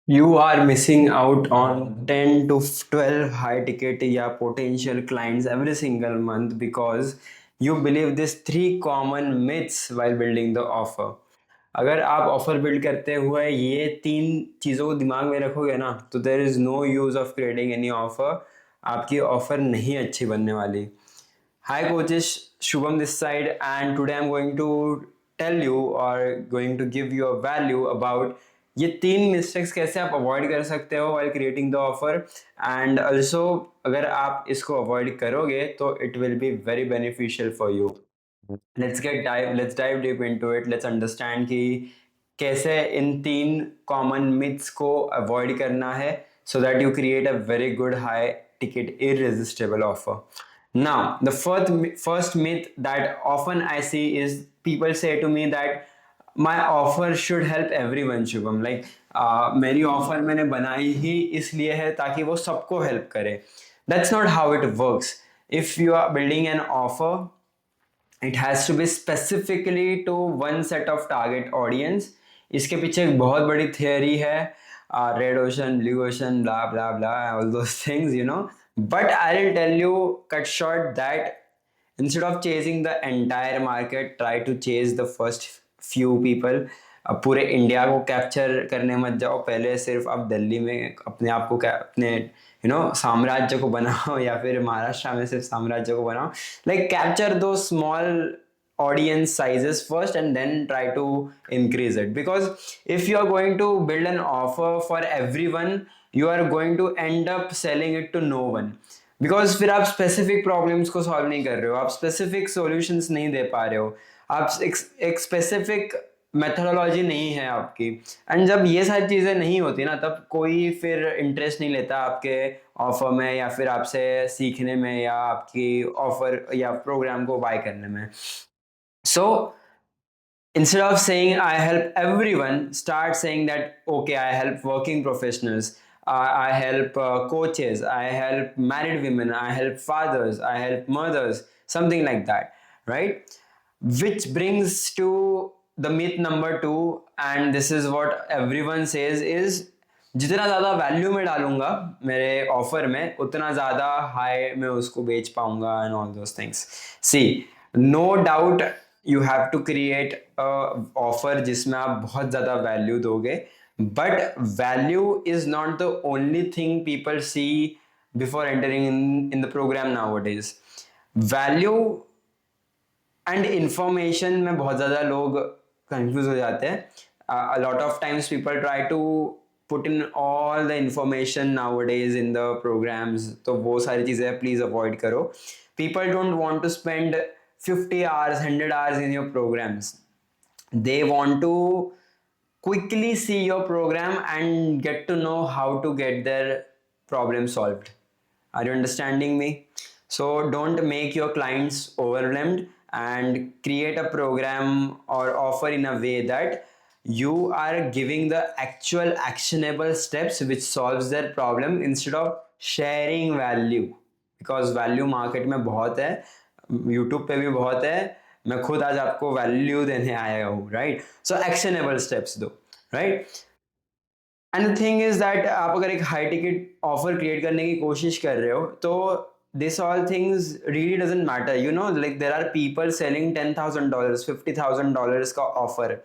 You are missing out on 10 to 12 high ticket या potential clients every single month because you believe these three common myths while building the offer. अगर आप offer build करते हुए ये तीन चीज़ों को दिमाग में रखोगे ना तो there is no use of creating any offer. आपकी ऑफर नहीं अच्छी बनने वाली. Hi coaches, Shubham this side, and today I'm going to tell you or going to give you a value about ये तीन मिस्टेक्स कैसे आप अवॉइड कर सकते हो while creating the offer. And also अगर आप इसको अवॉइड करोगे तो it will be very beneficial for you. Let's dive deep into it. Let's understand कि कैसे इन तीन कॉमन मिथ्स को अवॉइड करना है so that you create a very good high ticket irresistible offer. Now, the first myth that often I see is people say to me that my offer should help everyone, Shubham. Like मेरी offer मैंने बनाई ही इसलिए है ताकि वो सबको help करे. That's not how it works. If you are building an offer, it has to be specifically to one set of target audience. इसके पीछे एक बहुत बड़ी थियोरी है, red ocean, blue ocean, blah blah blah, all those things, you know. But I will tell you cut short that instead of chasing the entire market, try to chase the first few people. अब पूरे India को capture करने मत जाओ, पहले सिर्फ आप दिल्ली में अपने आप को अपने साम्राज्य को बनाओ या फिर महाराष्ट्र में सिर्फ साम्राज्य को बनाओ. लाइक कैप्चर दो small audience sizes first and then try to increase it, because if you are going to build an offer for everyone, you are going to end up selling it to no one. Because फिर आप specific problems को solve नहीं कर रहे हो, आप specific solutions नहीं दे पा रहे हो, आप एक स्पेसिफिक मेथोडोलॉजी नहीं है आपकी. एंड जब ये सारी चीज़ें नहीं होती ना, तब कोई फिर इंटरेस्ट नहीं लेता आपके ऑफर में या फिर आपसे सीखने में या आपकी ऑफर या प्रोग्राम को बाय करने में. सो instead of saying I help everyone, start saying that okay, I help working professionals, I help coaches, I help married women, I help fathers, I help mothers, something like that, right? Which brings to the myth number two, and this is what everyone says is जितना ज़्यादा value मैं डालूंगा मेरे offer में उतना ज़्यादा high मैं उसको बेच पाऊंगा and all those things. See, no doubt you have to create offer जिसमें आप बहुत ज़्यादा वैल्यू दोगे, but value is not the only thing people see before entering in the program nowadays. Value and information में बहुत ज़्यादा लोग confuse हो जाते हैं. A lot of times people try to put in all the information nowadays in the programs, तो वो सारी चीज़ें प्लीज़ अवॉइड करो. People don't want to spend 50 hours, 100 hours in your programs. They want to quickly see your program and get to know how to get their problem solved. Are you understanding me? So don't make your clients overwhelmed and create a program or offer in a way that you are giving the actual actionable steps which solves their problem instead of sharing value. Because value market में बहुत है, YouTube पे भी बहुत है, मैं खुद आज आपको वैल्यू देने आया हूँ, राइट? सो एक्शनेबल स्टेप्स दो, right? And the thing is that आप अगर एक हाई टिकट ऑफर क्रिएट करने की कोशिश कर रहे हो तो this all things really doesn't matter, you know. Like there are people selling $10,000, $50,000 का offer.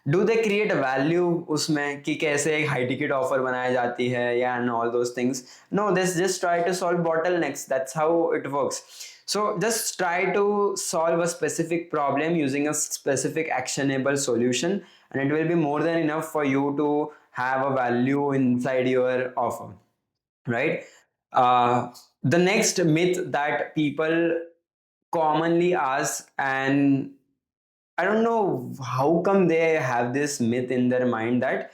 Do they create value उसमें कि कैसे एक हाई टिकट ऑफर बनाई जाती है या and all those things? No, this just try to solve bottleneck. That's how it works. So just try to solve a specific problem using a specific actionable solution, and it will be more than enough for you to have a value inside your offer, right? The next myth that people commonly ask, and I don't know how come they have this myth in their mind that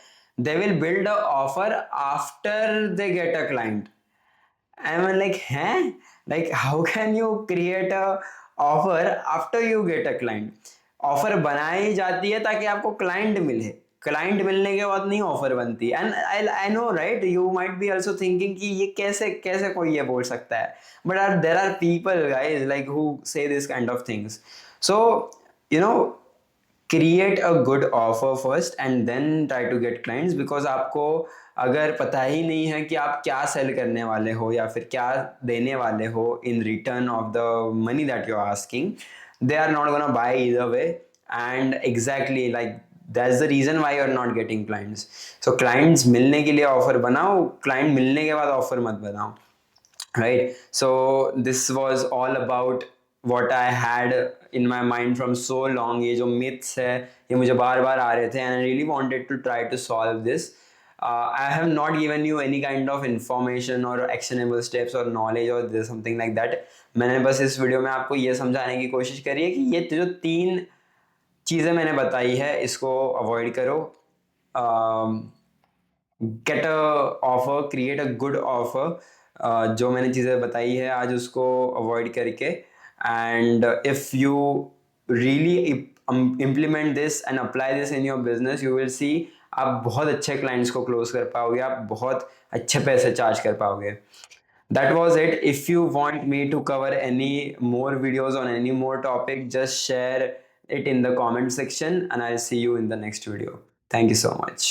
they will build a offer after they get a client. I'm like, huh? Like, how can you create a offer after you get a client? Offer बनाई जाती है ताकि आपको client मिले, client मिलने के बाद नहीं ऑफर बनती. And I know, right? You might be also thinking कि ये कैसे कैसे कोई ये बोल सकता है, but there are people guys like who say this kind of things. So you know, create a good offer first and then try to get clients, because आपको अगर पता ही नहीं है कि आप क्या सेल करने वाले हो या फिर क्या देने वाले हो in return of the money that you are asking, they are not gonna buy either way. And exactly like that's the reason why you're not getting clients. So clients मिलने के लिए ऑफर बनाओ, क्लाइंट मिलने के बाद offer मत बनाओ, right? So this was all about what I had in my mind from so long. ये जो myths है ये मुझे बार बार आ रहे थे and I really wanted to try to solve this. I have not given you any kind of information or actionable steps or knowledge or this something like that. मैंने बस इस वीडियो में आपको ये समझाने की कोशिश करी है कि ये जो 3 चीज़ें मैंने बताई है इसको अवॉइड करो. Get a offer, create a good offer. जो मैंने चीज़ें बताई है आज उसको अवॉइड करके, and if you really implement this and apply this in your business, you will see आप बहुत अच्छे क्लाइंट्स को क्लोज कर पाओगे, आप बहुत अच्छे पैसे चार्ज कर पाओगे. That was it. If you want me to cover any more videos on any more topic, just share it in the comment section and I'll see you in the next video. Thank you so much.